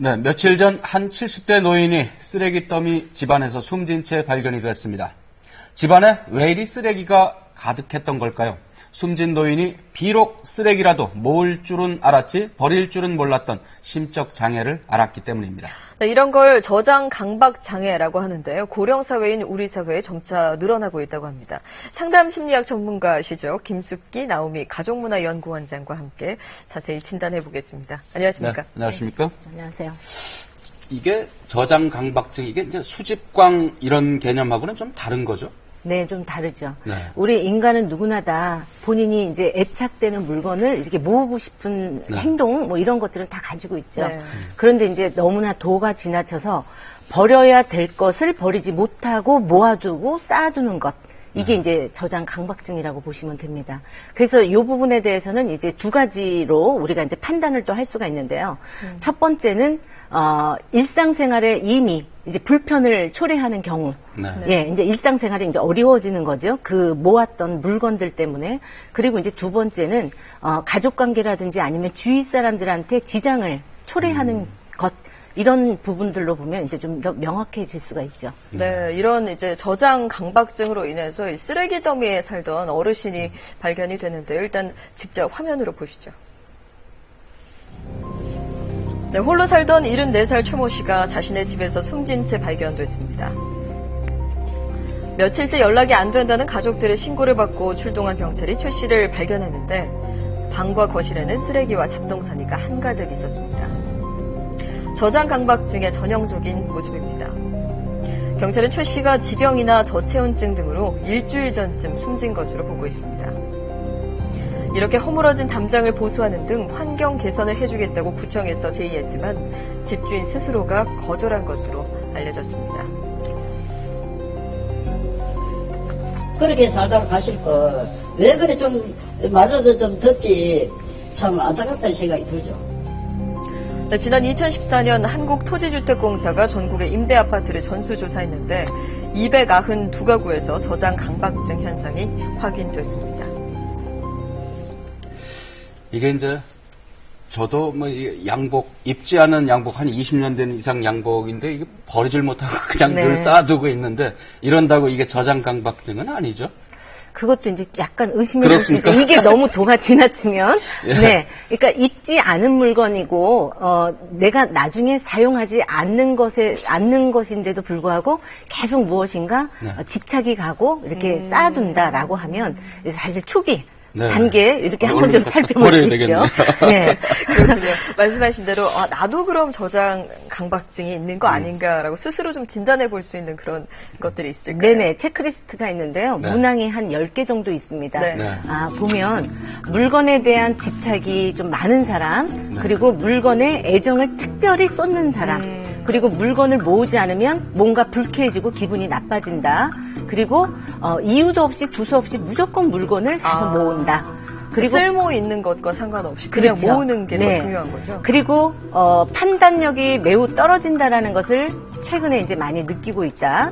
네, 며칠 전 한 70대 노인이 쓰레기 더미 집안에서 숨진 채 발견이 됐습니다. 집안에 왜 이리 쓰레기가 가득했던 걸까요? 숨진 노인이 비록 쓰레기라도 모을 줄은 알았지 버릴 줄은 몰랐던 심적 장애를 알았기 때문입니다. 네, 이런 걸 저장 강박 장애라고 하는데요. 고령 사회인 우리 사회에 점차 늘어나고 있다고 합니다. 상담 심리학 전문가시죠. 김숙기 나오미 가족문화연구원장과 함께 자세히 진단해 보겠습니다. 안녕하십니까? 네, 안녕하십니까? 네, 안녕하세요. 이게 저장 강박증, 이게 이제 수집광 이런 개념하고는 좀 다른 거죠? 네, 좀 다르죠. 네. 우리 인간은 누구나 다 본인이 이제 애착되는 물건을 이렇게 모으고 싶은 네. 행동, 뭐 이런 것들은 다 가지고 있죠. 네. 그런데 이제 너무나 도가 지나쳐서 버려야 될 것을 버리지 못하고 모아두고 쌓아두는 것. 이게 이제 저장 강박증이라고 보시면 됩니다. 그래서 이 부분에 대해서는 이제 두 가지로 우리가 이제 판단을 또 할 수가 있는데요. 첫 번째는 일상생활에 이미 이제 불편을 초래하는 경우, 네. 예, 이제 일상생활이 이제 어려워지는 거죠. 그 모았던 물건들 때문에. 그리고 이제 두 번째는 가족관계라든지 아니면 주위 사람들한테 지장을 초래하는 것. 이런 부분들로 보면 이제 좀 더 명확해질 수가 있죠. 네, 이런 이제 저장 강박증으로 인해서 이 쓰레기 더미에 살던 어르신이 발견이 되는데 일단 직접 화면으로 보시죠. 네, 홀로 살던 74살 최모 씨가 자신의 집에서 숨진 채 발견됐습니다. 며칠째 연락이 안 된다는 가족들의 신고를 받고 출동한 경찰이 최 씨를 발견했는데 방과 거실에는 쓰레기와 잡동사니가 한가득 있었습니다. 저장 강박증의 전형적인 모습입니다. 경찰은 최 씨가 지병이나 저체온증 등으로 일주일 전쯤 숨진 것으로 보고 있습니다. 이렇게 허물어진 담장을 보수하는 등 환경 개선을 해주겠다고 구청에서 제의했지만 집주인 스스로가 거절한 것으로 알려졌습니다. 그렇게 살다가 가실 걸 왜 그래 좀 말로도 좀 듣지 참 안타깝다는 생각이 들죠. 네, 지난 2014년 한국토지주택공사가 전국의 임대아파트를 전수조사했는데 292가구에서 저장 강박증 현상이 확인됐습니다. 이게 이제 저도 뭐 양복 입지 않은 양복 한 20년 된 이상 양복인데 이게 버리질 못하고 그냥 네. 늘 쌓아두고 있는데 이런다고 이게 저장 강박증은 아니죠? 그것도 이제 약간 의심이 될 수 그렇습니까? 있죠. 이게 너무 도가 지나치면. 예. 네. 그러니까 입지 않은 물건이고, 내가 나중에 사용하지 않는 것인데도 불구하고 계속 무엇인가 네. 집착이 가고 이렇게 쌓아둔다라고 하면 사실 초기. 네. 단계 이렇게 한번 얼른 좀 살펴볼 수 버려야 있죠. 되겠네요. 네. 그렇군요. 말씀하신 대로 나도 그럼 저장 강박증이 있는 거 아닌가라고 스스로 좀 진단해 볼 수 있는 그런 것들이 있을까요? 네네, 체크리스트가 있는데요. 네. 문항이 한 10개 정도 있습니다. 네. 네. 보면 물건에 대한 집착이 좀 많은 사람, 그리고 물건에 애정을 특별히 쏟는 사람, 그리고 물건을 모으지 않으면 뭔가 불쾌해지고 기분이 나빠진다. 그리고 이유도 없이 두서 없이 무조건 물건을 사서 모은다. 그리고 쓸모 있는 것과 상관없이 그냥 그렇죠. 모으는 게 더 네. 중요한 거죠. 그리고 판단력이 매우 떨어진다라는 것을 최근에 이제 많이 느끼고 있다.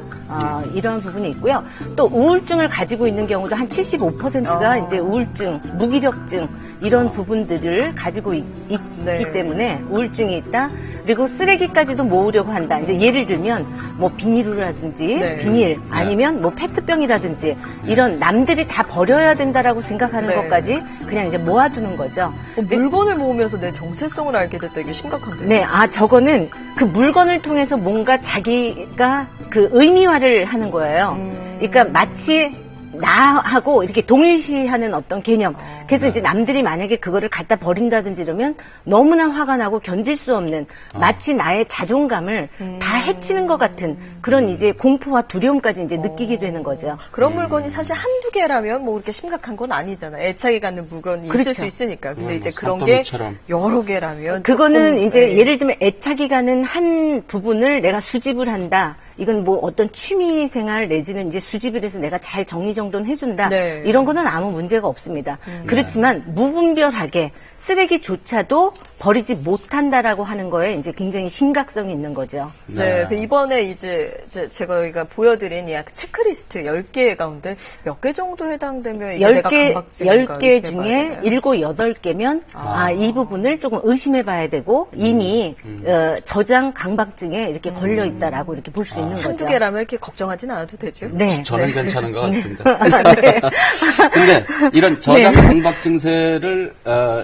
이러한 부분이 있고요. 또 우울증을 가지고 있는 경우도 한 75%가 이제 우울증, 무기력증 이런 부분들을 가지고 있기 네. 때문에 우울증이 있다. 그리고 쓰레기까지도 모으려고 한다. 이제 예를 들면 뭐 비닐루라든지 네. 비닐 아니면 뭐 페트병이라든지 이런 남들이 다 버려야 된다라고 생각하는 네. 것까지 그냥 이제 모아두는 거죠. 물건을 모으면서 내 정체성을 알게 됐다. 이게 심각한데요. 네, 저거는 그 물건을 통해서 뭔가 자기가 그 의미화를 하는 거예요. 그러니까 마치 나하고 이렇게 동일시하는 어떤 개념. 그래서 이제 남들이 만약에 그거를 갖다 버린다든지 이러면 너무나 화가 나고 견딜 수 없는 마치 나의 자존감을 다 해치는 것 같은 그런 이제 공포와 두려움까지 이제 느끼게 되는 거죠. 그런 물건이 사실 한두 개라면 뭐 그렇게 심각한 건 아니잖아요. 애착이 갖는 물건이 그렇죠. 있을 수 있으니까. 근데 뭐 이제 그런 게 산더미처럼. 여러 개라면 그거는 조금, 이제 네. 예를 들면 애착이 가는 한 부분을 내가 수집을 한다. 이건 뭐 어떤 취미 생활 내지는 이제 수집을 해서 내가 잘 정리정돈 해준다. 네. 이런 거는 아무 문제가 없습니다. 그렇지만 무분별하게 쓰레기조차도 버리지 못한다라고 하는 거에 이제 굉장히 심각성이 있는 거죠. 네, 그 이번에 이제 제가 보여드린 이 체크리스트 10개 가운데 몇 개 정도 해당되면 이게 내가 강박증인가 10개 중에 7, 8개면 이 부분을 조금 의심해 봐야 되고 이미 저장 강박증에 이렇게 걸려 있다라고 이렇게 볼 수 있는 거죠. 한두 개라면 이렇게 걱정하진 않아도 되죠. 네. 저는 괜찮은 것 같습니다. 근데 이런 저장 강박 증세를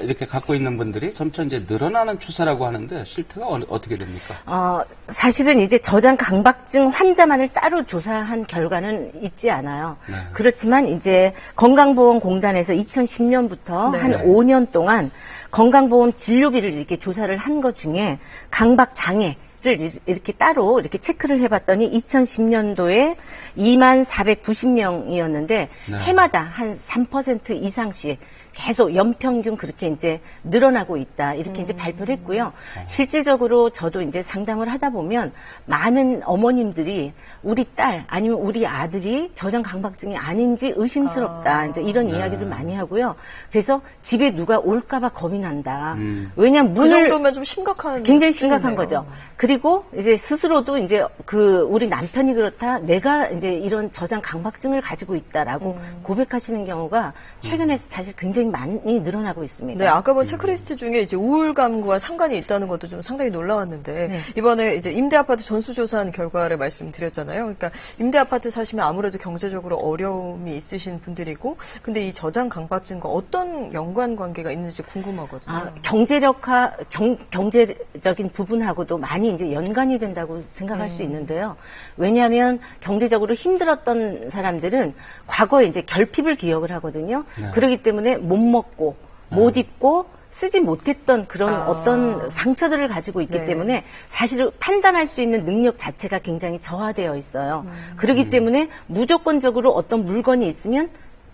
이렇게 갖고 있는 분들이 점차 이제 늘어나는 추세라고 하는데 실태가 어떻게 됩니까? 사실은 이제 저장 강박증 환자만을 따로 조사한 결과는 있지 않아요. 네. 그렇지만 이제 건강보험공단에서 2010년부터 네. 한 5년 동안 건강보험 진료비를 이렇게 조사를 한 것 중에 강박 장애 를 이렇게 따로 이렇게 체크를 해봤더니 2010년도에 2490명이었는데 네. 해마다 한 3% 이상씩 계속 연평균 그렇게 이제 늘어나고 있다. 이렇게 이제 발표를 했고요. 실질적으로 저도 이제 상담을 하다 보면 많은 어머님들이 우리 딸 아니면 우리 아들이 저장 강박증이 아닌지 의심스럽다. 이제 이런 이야기를 많이 하고요. 그래서 집에 누가 올까봐 겁이 난다. 왜냐면 그 문을 정도면 좀 심각한 굉장히 심각한 수준이네요. 거죠. 그리고 이제 스스로도 이제 우리 남편이 그렇다. 내가 이제 이런 저장 강박증을 가지고 있다라고 고백하시는 경우가 최근에 사실 굉장히 많이 늘어나고 있습니다. 네, 아까 본 체크리스트 중에 이제 우울감과 상관이 있다는 것도 좀 상당히 놀라웠는데 네. 이번에 이제 임대아파트 전수조사한 결과를 말씀드렸잖아요. 그러니까 임대아파트 사시면 아무래도 경제적으로 어려움이 있으신 분들이고, 근데 이 저장 강박증과 어떤 연관관계가 있는지 궁금하거든요. 경제적인 부분하고도 많이 이제 연관이 된다고 생각할 수 있는데요. 왜냐하면 경제적으로 힘들었던 사람들은 과거에 이제 결핍을 기억을 하거든요. 네. 그렇기 때문에 못 먹고 못 입고 쓰지 못했던 그런 어떤 상처들을 가지고 있기 네. 때문에 사실은 판단할 수 있는 능력 자체가 굉장히 저하되어 있어요. 그렇기 때문에 무조건적으로 어떤 물건이 있으면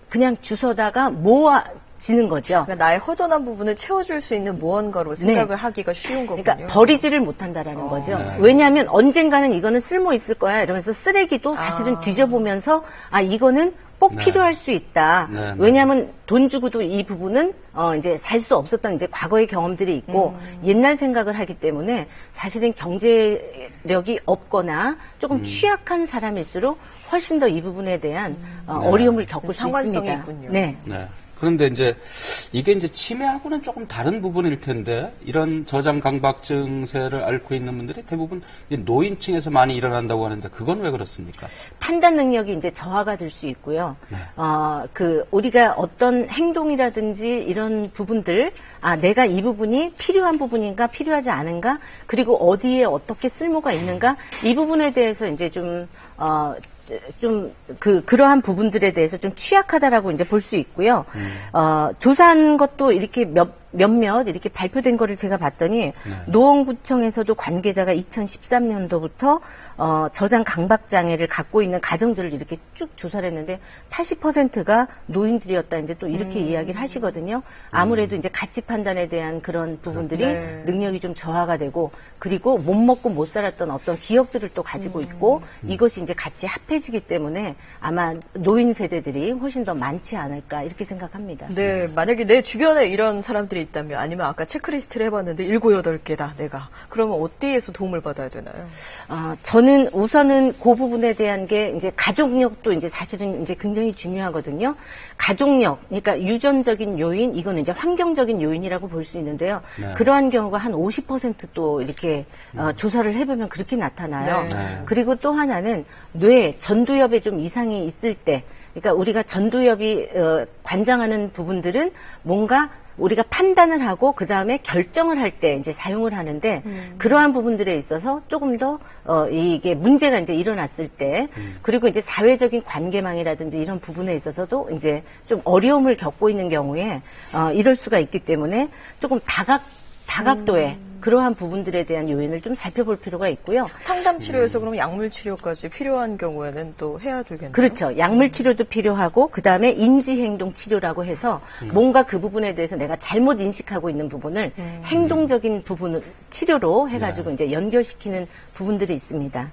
그냥 주워다가 모아지는 거죠. 그러니까 나의 허전한 부분을 채워줄 수 있는 무언가로 생각을 하기가 쉬운 거군요. 그러니까 버리지를 못한다라는 거죠. 네. 왜냐하면 언젠가는 이거는 쓸모 있을 거야 이러면서 쓰레기도 사실은 뒤져보면서 이거는 꼭 네. 필요할 수 있다. 네, 네. 왜냐하면 돈 주고도 이 부분은 이제 살 수 없었던 이제 과거의 경험들이 있고 옛날 생각을 하기 때문에 사실은 경제력이 없거나 조금 취약한 사람일수록 훨씬 더 이 부분에 대한 어려움을 겪을 수 상관성이 있습니다. 있군요. 네. 네. 그런데 이제 이게 이제 치매하고는 조금 다른 부분일 텐데 이런 저장 강박 증세를 앓고 있는 분들이 대부분 이제 노인층에서 많이 일어난다고 하는데 그건 왜 그렇습니까? 판단 능력이 이제 저하가 될 수 있고요. 우리가 어떤 행동이라든지 이런 부분들, 내가 이 부분이 필요한 부분인가, 필요하지 않은가, 그리고 어디에 어떻게 쓸모가 있는가, 이 부분에 대해서 이제 그러한 부분들에 대해서 좀 취약하다라고 이제 볼 수 있고요. 조사한 것도 이렇게 몇몇 이렇게 발표된 거를 제가 봤더니 노원구청에서도 관계자가 2013년도부터 저장 강박 장애를 갖고 있는 가정들을 이렇게 쭉 조사를 했는데 80%가 노인들이었다 이제 또 이렇게 이야기를 하시거든요. 아무래도 이제 가치 판단에 대한 그런 부분들이 네. 능력이 좀 저하가 되고 그리고 못 먹고 못 살았던 어떤 기억들을 또 가지고 있고 이것이 이제 같이 합해지기 때문에 아마 노인 세대들이 훨씬 더 많지 않을까 이렇게 생각합니다. 네, 만약에 내 주변에 이런 사람들이 있다면 아니면 아까 체크리스트를 해봤는데 7, 8개다 내가. 그러면 어디에서 도움을 받아야 되나요? 저는 우선은 그 부분에 대한 게 이제 가족력도 이제 사실은 이제 굉장히 중요하거든요. 가족력, 그러니까 유전적인 요인, 이거는 이제 환경적인 요인이라고 볼 수 있는데요. 네. 그러한 경우가 한 50%또 이렇게 조사를 해보면 그렇게 나타나요. 네. 그리고 또 하나는 뇌, 전두엽에 좀 이상이 있을 때, 그러니까 우리가 전두엽이 관장하는 부분들은 뭔가 우리가 판단을 하고 그 다음에 결정을 할 때 이제 사용을 하는데 그러한 부분들에 있어서 조금 더 이게 문제가 이제 일어났을 때 그리고 이제 사회적인 관계망이라든지 이런 부분에 있어서도 이제 좀 어려움을 겪고 있는 경우에 이럴 수가 있기 때문에 조금 다각도의 그러한 부분들에 대한 요인을 좀 살펴볼 필요가 있고요. 상담 치료에서 그럼 약물 치료까지 필요한 경우에는 또 해야 되겠네요. 그렇죠. 약물 치료도 필요하고 그다음에 인지행동 치료라고 해서 뭔가 그 부분에 대해서 내가 잘못 인식하고 있는 부분을 행동적인 부분을 치료로 해가지고 이제 연결시키는 부분들이 있습니다.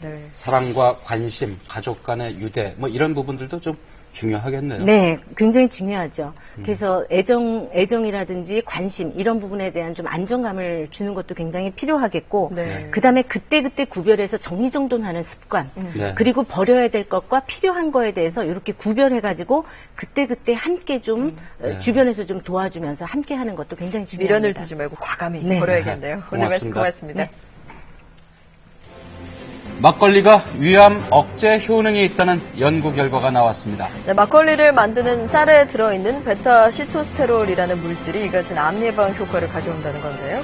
네. 사랑과 관심, 가족 간의 유대, 뭐 이런 부분들도 좀 중요하겠네요. 네, 굉장히 중요하죠. 그래서 애정이라든지 관심 이런 부분에 대한 좀 안정감을 주는 것도 굉장히 필요하겠고, 네. 그다음에 그때그때 구별해서 정리정돈하는 습관, 네. 그리고 버려야 될 것과 필요한 거에 대해서 이렇게 구별해가지고 그때그때 함께 좀 주변에서 좀 도와주면서 함께 하는 것도 굉장히 중요합니다. 미련을 두지 말고 과감히 네. 버려야겠네요. 오늘 말씀 고맙습니다. 고맙습니다. 막걸리가 위암 억제 효능이 있다는 연구 결과가 나왔습니다. 네, 막걸리를 만드는 쌀에 들어있는 베타시토스테롤이라는 물질이 이 같은 암 예방 효과를 가져온다는 건데요.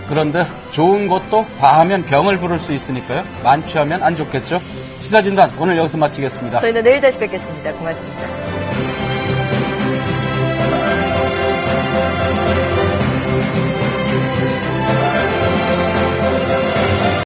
그런데 좋은 것도 과하면 병을 부를 수 있으니까요. 만취하면 안 좋겠죠. 시사진단 오늘 여기서 마치겠습니다. 저희는 내일 다시 뵙겠습니다. 고맙습니다.